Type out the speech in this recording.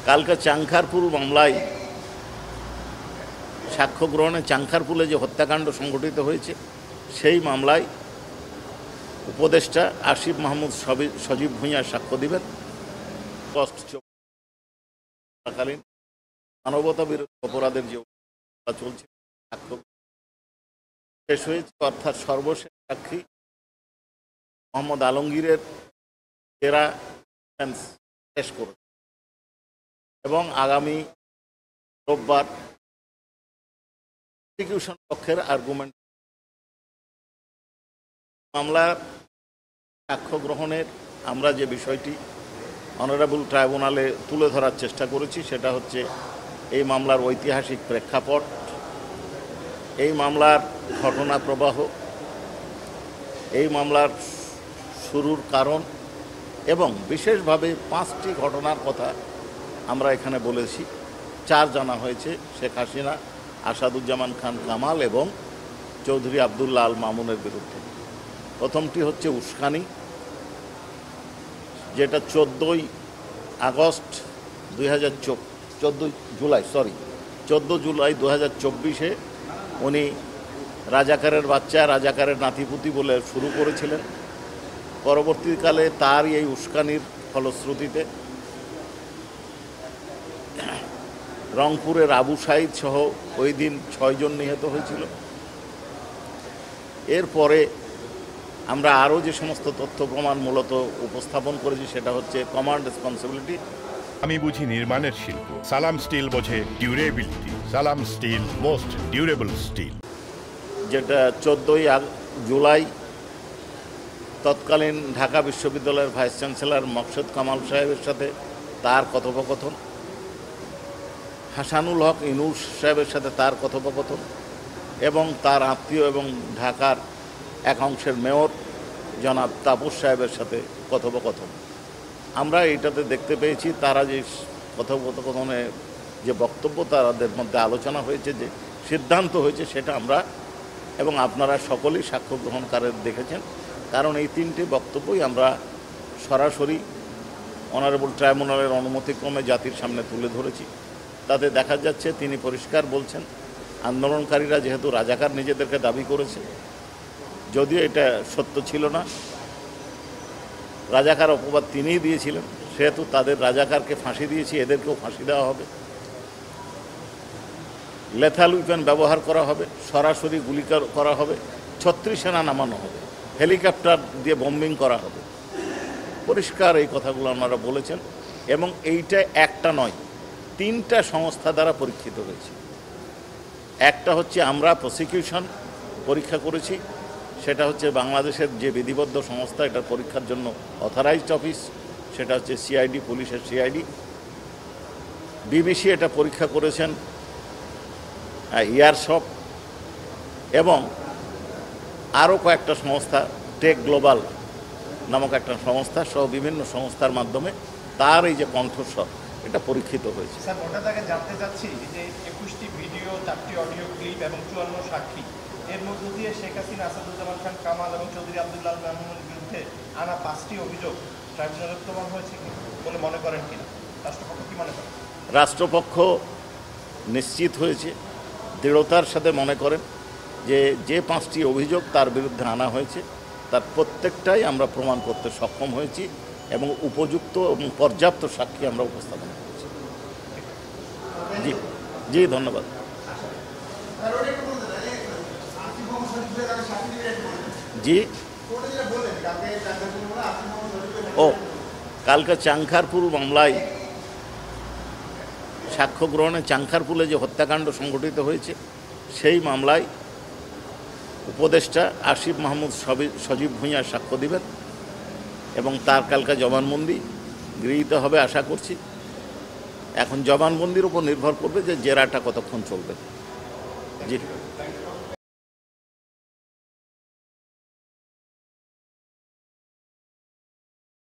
কালকে চাংখারপুল মামলায় সাক্ষ্য গ্রহণে চাংখারপুলে যে হত্যাকাণ্ড সংঘটিত হয়েছে সেই মামলায় উপদেষ্টা আসিফ মাহমুদ সজীব ভূঁইয়া সাক্ষ্য দিবেন। চলাকালীন মানবতা বিরোধী অপরাধের যে চলছে সাক্ষ্য শেষ হয়েছে, অর্থাৎ সর্বশেষ সাক্ষী মোহাম্মদ আলমগীরের জেরা শেষ করে এবং আগামী রোববার প্রসিকিউশন পক্ষের আর্গুমেন্ট মামলার সাক্ষ্য গ্রহণের আমরা যে বিষয়টি অনারেবল ট্রাইব্যুনালে তুলে ধরার চেষ্টা করেছি সেটা হচ্ছে এই মামলার ঐতিহাসিক প্রেক্ষাপট, এই মামলার ঘটনা প্রবাহ, এই মামলার শুরুর কারণ এবং বিশেষভাবে 5টি ঘটনার কথা আমরা এখানে বলেছি। 4 জানা হয়েছে, শেখ হাসিনা, আসাদুজ্জামান খান কামাল এবং চৌধুরী আবদুল্লাহ আল মামুনের বিরুদ্ধে। প্রথমটি হচ্ছে উস্কানি, যেটা 14 জুলাই 2024 উনি রাজাকারের বাচ্চা, রাজাকারের নাতিপুতি বলে শুরু করেছিলেন। পরবর্তীকালে তার এই উস্কানির ফলশ্রুতিতে রংপুরের আবু সাইদ সহ ওই দিন 6 জন নিহত হয়েছিল। এরপরে আমরা আরও যে সমস্ত তথ্য প্রমাণ মূলত উপস্থাপন করেছি সেটা হচ্ছে কমান্ড রেসপন্সিবিলিটি। আমি বুঝি নির্মাণের শিল্প, সালাম স্টিল বোঝে ডিউরেবিলিটি। সালাম স্টিল, মোস্ট ডিউরেবল স্টিল। যেটা 14 জুলাই তৎকালীন ঢাকা বিশ্ববিদ্যালয়ের ভাইস চ্যান্সেলর মকসুদ কামাল সাহেবের সাথে তার কথোপকথন, হাসানুল হক ইনুস সাহেবের সাথে তার কথোপকথন এবং তার আত্মীয় এবং ঢাকার এক অংশের মেয়র জনাব তাপস সাহেবের সাথে কথোপকথন। আমরা এইটাতে দেখতে পেয়েছি তারা যে কথোপকথনে যে বক্তব্য তাদের মধ্যে আলোচনা হয়েছে, যে সিদ্ধান্ত হয়েছে, সেটা আমরা এবং আপনারা সকলেই সাক্ষ্য গ্রহণকারী দেখেছেন। কারণ এই 3টি বক্তব্যই আমরা সরাসরি অনারেবল ট্রাইব্যুনালের অনুমতিক্রমে জাতির সামনে তুলে ধরেছি। তাতে দেখা যাচ্ছে তিনি পরিষ্কার বলছেন আন্দোলনকারীরা যেহেতু রাজাকার নিজেদেরকে দাবি করেছে, যদিও এটা সত্য ছিল না, রাজাকার অপবাদ তিনিই দিয়েছিলেন, সেহেতু তাদের রাজাকারকে ফাঁসি দিয়েছি, এদেরকেও ফাঁসি দেওয়া হবে, লেথাল উইপেন ব্যবহার করা হবে, সরাসরি গুলি করা হবে, 36 সেনা নামানো হবে, হেলিকপ্টার দিয়ে বম্বিং করা হবে। পরিষ্কার এই কথাগুলো আপনারা বলেছেন এবং এইটা একটা নয়, 3টা সংস্থা দ্বারা পরীক্ষিত হয়েছে। একটা হচ্ছে আমরা প্রসিকিউশন পরীক্ষা করেছি, সেটা হচ্ছে বাংলাদেশের যে বিধিবদ্ধ সংস্থা এটার পরীক্ষার জন্য অথরাইজড অফিস, সেটা হচ্ছে সিআইডি, পুলিশের সিআইডি। বিবিসি এটা পরীক্ষা করেছেন, ইয়ারশপ এবং আরও কয়েকটা সংস্থা, টেক গ্লোবাল নামক একটা সংস্থা সহ বিভিন্ন সংস্থার মাধ্যমে তার এই যে কণ্ঠস্বর এটা পরীক্ষিত হয়েছে। স্যার, ওটার আগে জানতে চাচ্ছি যে 21টি ভিডিও, 4টি অডিও ক্লিপ এবং 54 সাক্ষী, এর মধ্য দিয়ে শেখ হাসিনা, আসাদুজ্জামান খান কামাল এবং চৌধুরী আবদুল্লাহ মামুনের বিরুদ্ধে আনা 5টি অভিযোগ ট্রাইব্যুনালে প্রমাণ হয়েছে কি বলে মনে করেন কিনা? রাষ্ট্রপক্ষ কি মনে করেন? রাষ্ট্রপক্ষ নিশ্চিত হয়েছে, দৃঢ়তার সাথে মনে করেন যে 5টি অভিযোগ তার বিরুদ্ধে আনা হয়েছে তার প্রত্যেকটাই আমরা প্রমাণ করতে সক্ষম হয়েছি এবং উপযুক্ত এবং পর্যাপ্ত সাক্ষী আমরা উপস্থাপন করেছি। জি জি, ধন্যবাদ। জি, ও কালকে চাংখারপুল মামলায় সাক্ষ্য গ্রহণে চাংখারপুলে যে হত্যাকাণ্ড সংঘটিত হয়েছে সেই মামলায় উপদেষ্টা আসিফ মাহমুদ সজীব ভূঁইয়া সাক্ষ্য দিবেন এবং তার কালকে জবানবন্দি গৃহীত হবে আশা করছি। এখন জবানবন্দির উপর নির্ভর করবে যে জেরাটা কতক্ষণ চলবে। জি।